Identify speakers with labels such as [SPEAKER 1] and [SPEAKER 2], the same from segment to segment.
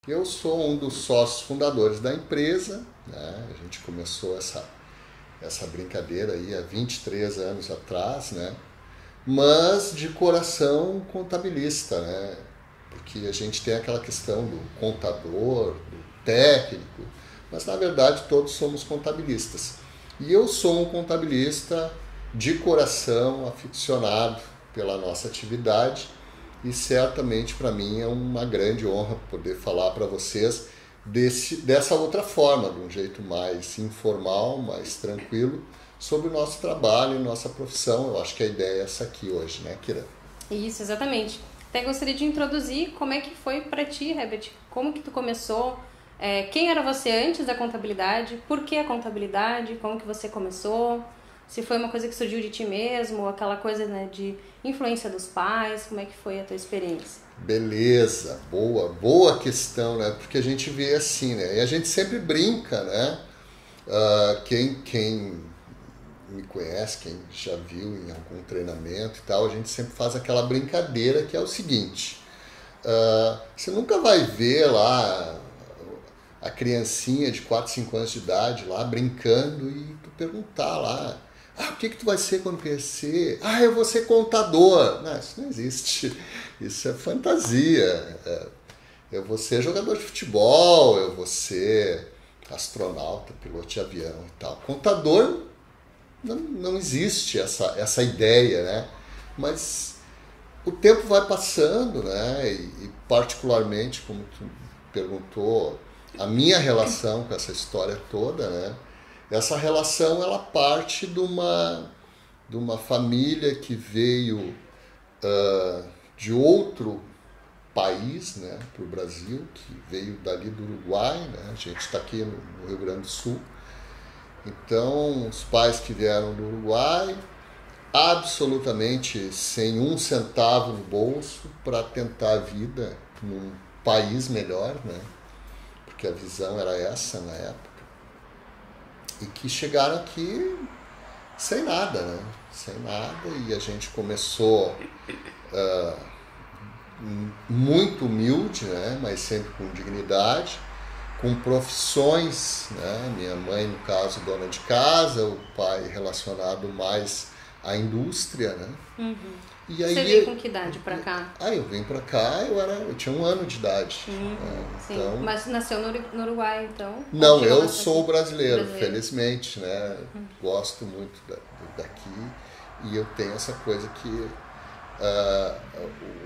[SPEAKER 1] Eu sou um dos sócios fundadores da empresa, né? A gente começou essa brincadeira aí há 23 anos atrás, né? Mas de coração contabilista, né? Porque a gente tem aquela questão do contador, do técnico, mas na verdade todos somos contabilistas. E eu sou um contabilista de coração, aficionado pela nossa atividade, e certamente para mim é uma grande honra poder falar para vocês dessa outra forma, de um jeito mais informal, mais tranquilo, sobre o nosso trabalho e nossa profissão. Eu acho que a ideia é essa aqui hoje, né, Kira?
[SPEAKER 2] Isso, exatamente. Até gostaria de introduzir como é que foi para ti, Herbert, como que tu começou, quem era você antes da contabilidade, por que a contabilidade, como que você começou, se foi uma coisa que surgiu de ti mesmo, ou aquela coisa, né, de influência dos pais, como é que foi a tua experiência?
[SPEAKER 1] Beleza, boa questão, né? Porque a gente vê assim, né? E a gente sempre brinca, né? Quem me conhece, quem já viu em algum treinamento e tal, a gente sempre faz aquela brincadeira que é o seguinte: você nunca vai ver lá a criancinha de 4, 5 anos de idade lá brincando e tu perguntar lá, o que tu vai ser quando crescer? Eu vou ser contador. Não, isso não existe. Isso é fantasia. Eu vou ser jogador de futebol, eu vou ser astronauta, piloto de avião e tal. Contador, não existe essa ideia, né? Mas o tempo vai passando, né? E particularmente, como tu perguntou, a minha relação com essa história toda, né? Essa relação, ela parte de uma família que veio de outro país, né, para o Brasil, que veio dali do Uruguai, né? A gente está aqui no Rio Grande do Sul. Então, os pais que vieram do Uruguai, absolutamente sem um centavo no bolso para tentar a vida num país melhor, né? Porque a visão era essa na época. E que chegaram aqui sem nada, né? Sem nada, e a gente começou muito humilde, né? Mas sempre com dignidade, com profissões, né? Minha mãe, no caso, dona de casa, o pai relacionado mais à indústria, né?
[SPEAKER 2] Uhum.
[SPEAKER 1] E aí,
[SPEAKER 2] você veio com que idade pra cá?
[SPEAKER 1] Eu vim pra cá, eu tinha 1 ano de idade.
[SPEAKER 2] Sim.
[SPEAKER 1] Então,
[SPEAKER 2] Mas nasceu no Uruguai, então?
[SPEAKER 1] não, eu sou brasileiro, felizmente, né? Gosto muito daqui, e eu tenho essa coisa que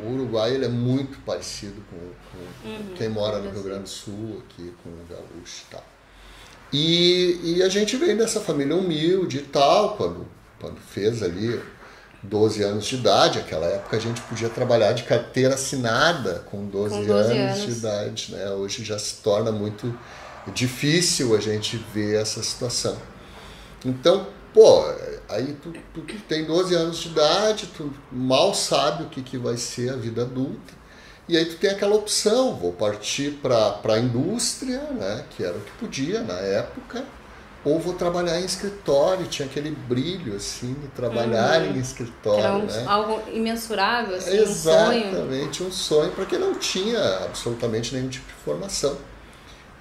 [SPEAKER 1] o Uruguai, ele é muito parecido com quem mora no Rio Grande do Sul, aqui com o gaúcho e tal. E a gente vem dessa família humilde e tal, quando fez ali 12 anos de idade. Naquela época a gente podia trabalhar de carteira assinada com 12 anos de idade, né? Hoje já se torna muito difícil a gente ver essa situação. Então, aí tu tem 12 anos de idade, tu mal sabe o que vai ser a vida adulta, e aí tu tem aquela opção: vou partir para a indústria, né? Que era o que podia na época, ou vou trabalhar em escritório. Tinha aquele brilho, assim, de trabalhar em escritório,
[SPEAKER 2] que era
[SPEAKER 1] né?
[SPEAKER 2] algo imensurável, assim,
[SPEAKER 1] Exatamente, um sonho para quem não tinha absolutamente nenhum tipo de formação.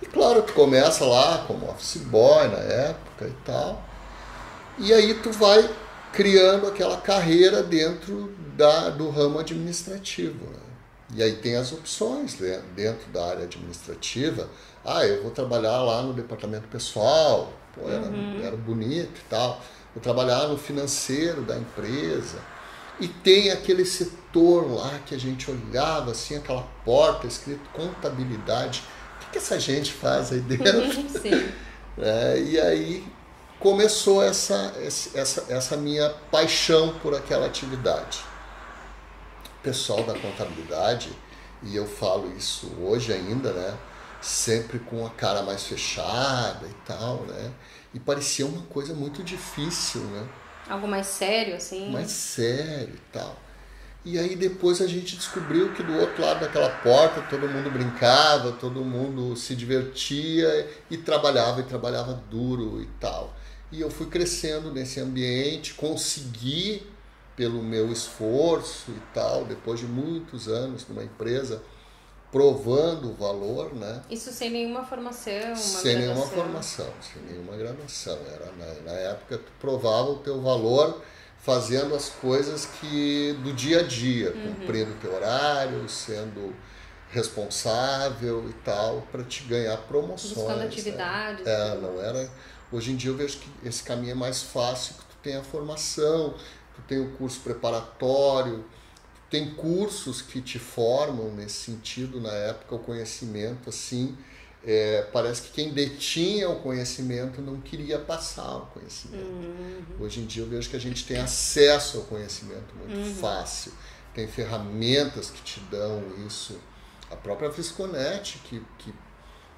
[SPEAKER 1] E claro, tu começa lá como office boy na época e tal, e aí tu vai criando aquela carreira dentro do ramo administrativo, né? E aí tem as opções, né? Dentro da área administrativa. Eu vou trabalhar lá no departamento pessoal, era bonito e tal. Vou trabalhar no financeiro da empresa. E tem aquele setor lá que a gente olhava assim, aquela porta escrito contabilidade. O que essa gente faz aí dentro?
[SPEAKER 2] Sim.
[SPEAKER 1] E aí começou essa minha paixão por aquela atividade. O pessoal da contabilidade, e eu falo isso hoje ainda, né? Sempre com a cara mais fechada e tal, né? E parecia uma coisa muito difícil, né?
[SPEAKER 2] Algo mais sério, assim?
[SPEAKER 1] Mais sério e tal. E aí depois a gente descobriu que do outro lado daquela porta todo mundo brincava, todo mundo se divertia e trabalhava duro e tal. E eu fui crescendo nesse ambiente, consegui, pelo meu esforço e tal, depois de muitos anos numa empresa, provando o valor, né?
[SPEAKER 2] Isso sem nenhuma formação,
[SPEAKER 1] sem nenhuma formação, sem nenhuma graduação. Era, na época, tu provava o teu valor fazendo as coisas que do dia a dia, cumprindo o teu horário, sendo responsável e tal, para te ganhar promoções.
[SPEAKER 2] Buscando atividades.
[SPEAKER 1] Né? Não era... Hoje em dia eu vejo que esse caminho é mais fácil, que tu tem a formação, tu tem o curso preparatório, tem cursos que te formam nesse sentido. Na época, o conhecimento, assim, parece que quem detinha o conhecimento não queria passar o conhecimento. Hoje em dia eu vejo que a gente tem acesso ao conhecimento muito fácil. Tem ferramentas que te dão isso. A própria Visconet que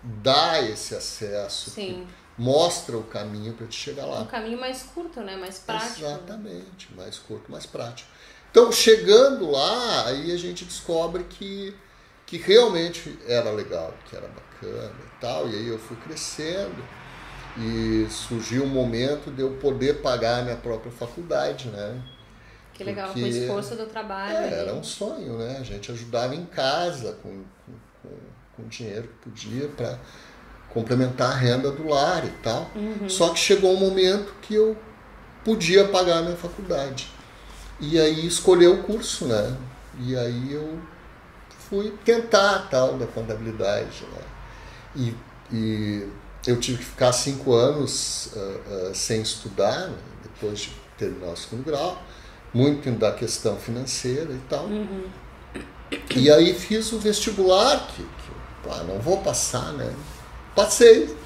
[SPEAKER 1] dá esse acesso, que mostra o caminho para te chegar lá.
[SPEAKER 2] Um caminho mais curto, né? Mais prático.
[SPEAKER 1] Exatamente, mais curto, mais prático. Então, chegando lá, aí a gente descobre que realmente era legal, que era bacana e tal. E aí eu fui crescendo e surgiu um momento de eu poder pagar a minha própria faculdade, né?
[SPEAKER 2] Que legal, com o esforço do trabalho.
[SPEAKER 1] Era um sonho, né? A gente ajudava em casa com o dinheiro que podia para complementar a renda do lar e tal. Só que chegou um momento que eu podia pagar a minha faculdade. E aí escolher o curso, né? E aí eu fui tentar a tal da contabilidade, né? E eu tive que ficar 5 anos sem estudar, né? Depois de terminar o segundo grau, muito da questão financeira e tal. E aí fiz o vestibular, que não vou passar, né? Passei.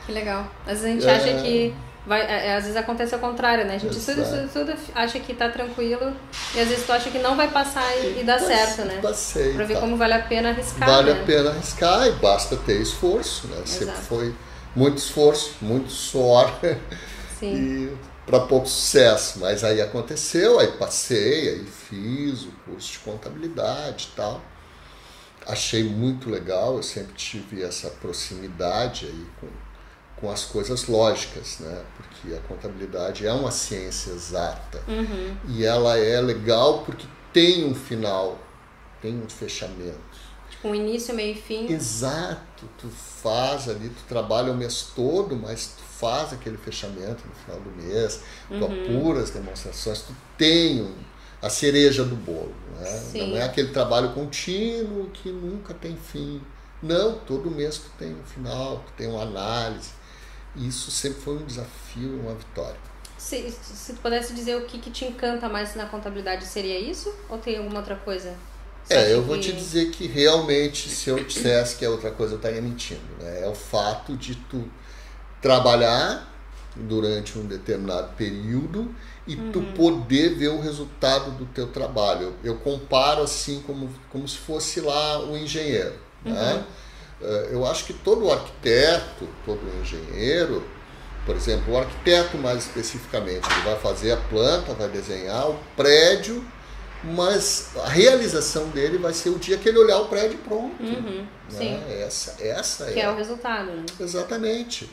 [SPEAKER 2] Que legal. Às vezes a gente acha que às vezes acontece ao contrário, né? A gente estuda, acha que tá tranquilo e às vezes tu acha que não vai passar e dá certo, né?
[SPEAKER 1] Passei.
[SPEAKER 2] Pra ver como vale a pena arriscar,
[SPEAKER 1] Vale
[SPEAKER 2] né?
[SPEAKER 1] a pena arriscar e basta ter esforço, né? Sempre foi muito esforço, muito suor e para pouco sucesso. Mas aí aconteceu, aí passei, aí fiz o curso de contabilidade e tal. Achei muito legal, eu sempre tive essa proximidade aí com as coisas lógicas, né? Porque a contabilidade é uma ciência exata. E ela é legal porque tem um final, tem um fechamento.
[SPEAKER 2] Tipo, um início, meio e fim.
[SPEAKER 1] Exato, tu faz ali, tu trabalha o mês todo, mas tu faz aquele fechamento no final do mês, tu apura as demonstrações, tu tem a cereja do bolo, né? Não é aquele trabalho contínuo que nunca tem fim. Não, todo mês tu tem um final, tu tem uma análise. Isso sempre foi um desafio e uma vitória.
[SPEAKER 2] Se tu pudesse dizer o que te encanta mais na contabilidade, seria isso? Ou tem alguma outra coisa?
[SPEAKER 1] Eu vou te dizer que realmente, se eu dissesse que é outra coisa, eu estaria mentindo, né? É o fato de tu trabalhar durante um determinado período e tu poder ver o resultado do teu trabalho. Eu comparo assim como se fosse lá o engenheiro, né? Eu acho que todo arquiteto, todo engenheiro, por exemplo, o arquiteto mais especificamente, ele vai fazer a planta, vai desenhar o prédio, mas a realização dele vai ser o dia que ele olhar o prédio pronto. Né?
[SPEAKER 2] Sim.
[SPEAKER 1] Essa
[SPEAKER 2] que é o resultado, né?
[SPEAKER 1] Exatamente.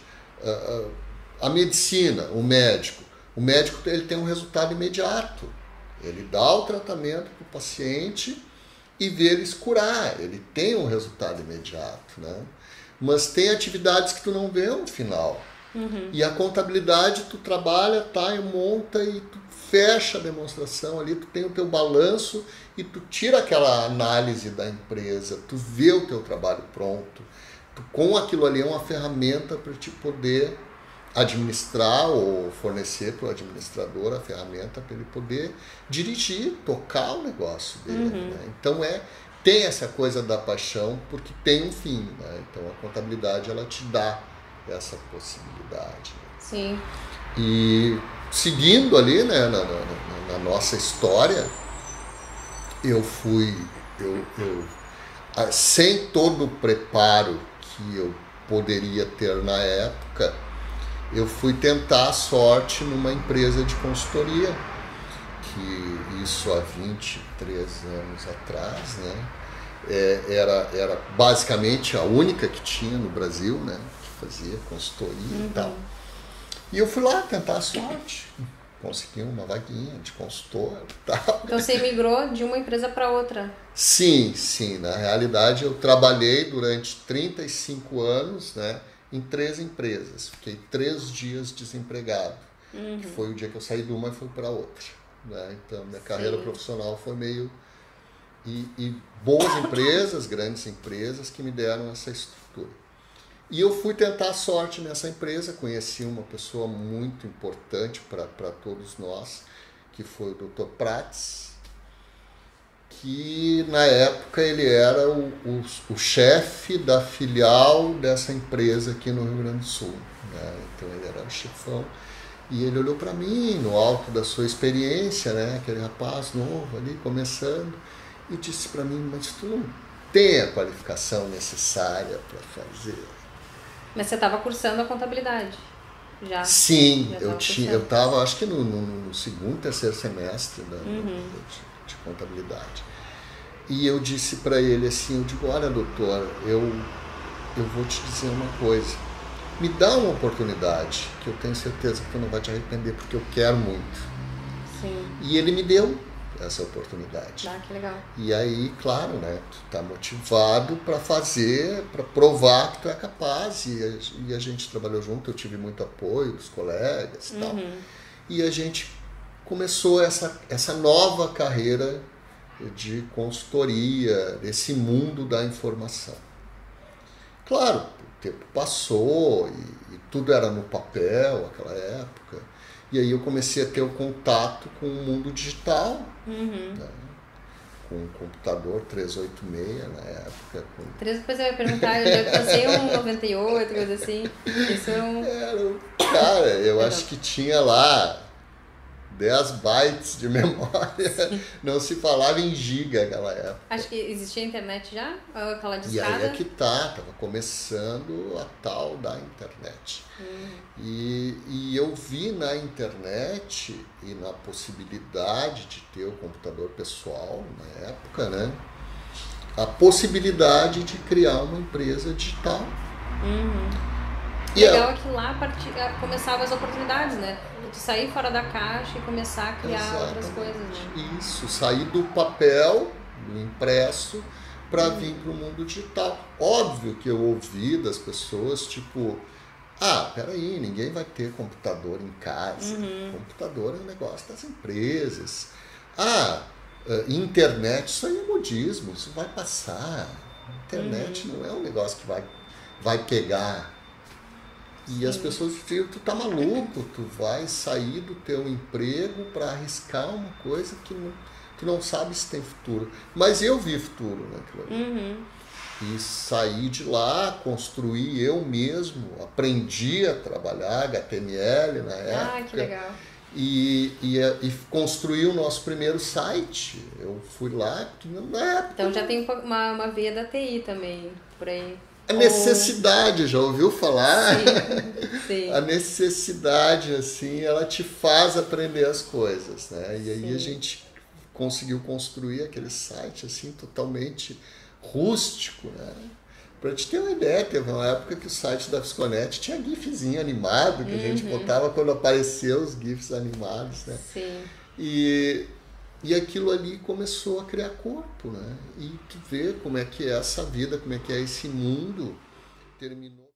[SPEAKER 1] A medicina, o médico ele tem um resultado imediato. Ele dá o tratamento para o paciente e vê ele se curar. Ele tem um resultado imediato, né? Mas tem atividades que tu não vê no final. E a contabilidade, tu trabalha, monta e tu fecha a demonstração ali, tu tem o teu balanço e tu tira aquela análise da empresa, tu vê o teu trabalho pronto. Com aquilo ali é uma ferramenta para te poder administrar ou fornecer para o administrador a ferramenta para ele poder dirigir, tocar o negócio dele. Né? Então tem essa coisa da paixão porque tem um fim. Né? Então a contabilidade ela te dá essa possibilidade.
[SPEAKER 2] Sim.
[SPEAKER 1] E seguindo ali, né, na nossa história, eu sem todo o preparo que eu poderia ter na época, eu fui tentar a sorte numa empresa de consultoria, que isso há 23 anos atrás, né, era basicamente a única que tinha no Brasil, né, que fazia consultoria e tal. E eu fui lá tentar a sorte. consegui uma vaguinha de consultor e tal.
[SPEAKER 2] Então você migrou de uma empresa para outra?
[SPEAKER 1] Sim, sim. Na realidade, eu trabalhei durante 35 anos, né, em 3 empresas. Fiquei 3 dias desempregado. Que foi o dia que eu saí de uma e fui para outra. Né? Então, minha carreira profissional foi meio... E boas empresas, grandes empresas, que me deram essa estrutura. E eu fui tentar a sorte nessa empresa, conheci uma pessoa muito importante para todos nós, que foi o Dr. Prats, que na época ele era o chefe da filial dessa empresa aqui no Rio Grande do Sul. Né? Então ele era o chefão. E ele olhou para mim, no alto da sua experiência, né? Aquele rapaz novo ali, começando, e disse para mim, mas tu não tem a qualificação necessária para fazer.
[SPEAKER 2] Mas você estava cursando a contabilidade? Já?
[SPEAKER 1] Sim,
[SPEAKER 2] Já
[SPEAKER 1] eu estava, acho que no segundo, terceiro semestre de contabilidade. E eu disse para ele assim, eu digo, olha doutor, eu vou te dizer uma coisa, me dá uma oportunidade, que eu tenho certeza que tu não vai te arrepender, porque eu quero muito.
[SPEAKER 2] Sim.
[SPEAKER 1] E ele me deu essa oportunidade.
[SPEAKER 2] Ah, que legal.
[SPEAKER 1] E aí, claro, né, tu tá motivado para fazer, para provar que tu é capaz. E a gente trabalhou junto, eu tive muito apoio dos colegas e tal. E a gente começou essa nova carreira de consultoria, desse mundo da informação. Claro, o tempo passou e tudo era no papel, naquela época. E aí eu comecei a ter o contato com o mundo digital, né? Com um computador 386 na época.
[SPEAKER 2] Depois eu ia perguntar, eu passei um 98, coisa assim. Isso é um...
[SPEAKER 1] Cara, eu acho que tinha lá 10 bytes de memória. Sim. Não se falava em giga naquela época.
[SPEAKER 2] Acho que existia internet já? Ou aquela discada?
[SPEAKER 1] E aí é que tava começando a tal da internet. E eu vi na internet e na possibilidade de ter o computador pessoal na época, né? A possibilidade de criar uma empresa digital.
[SPEAKER 2] E legal é que lá começavam as oportunidades, né? De sair fora da caixa e começar a criar outras coisas, né?
[SPEAKER 1] Isso, sair do papel, do impresso, para vir para o mundo digital. Óbvio que eu ouvi das pessoas, tipo, peraí, ninguém vai ter computador em casa. Computador é um negócio das empresas. Internet, isso aí é modismo, isso vai passar. Internet não é um negócio que vai pegar. E as pessoas dizem, tu tá maluco, tu vai sair do teu emprego para arriscar uma coisa que tu não sabe se tem futuro. Mas eu vi futuro naquilo. E saí de lá, construí eu mesmo, aprendi a trabalhar HTML na época.
[SPEAKER 2] Que legal.
[SPEAKER 1] E construí o nosso primeiro site. Eu fui lá na época.
[SPEAKER 2] Então já tem uma veia da TI também, por aí.
[SPEAKER 1] A necessidade, já ouviu falar?
[SPEAKER 2] Sim.
[SPEAKER 1] A necessidade, assim, ela te faz aprender as coisas, né? E aí a gente conseguiu construir aquele site, assim, totalmente rústico, né? Pra te ter uma ideia, teve uma época que o site da Fisconet tinha gifzinho animado, que a gente botava quando apareceu os gifs animados, né?
[SPEAKER 2] Sim.
[SPEAKER 1] E aquilo ali começou a criar corpo, né? E tu vê como é que é essa vida, como é que é esse mundo. Terminou.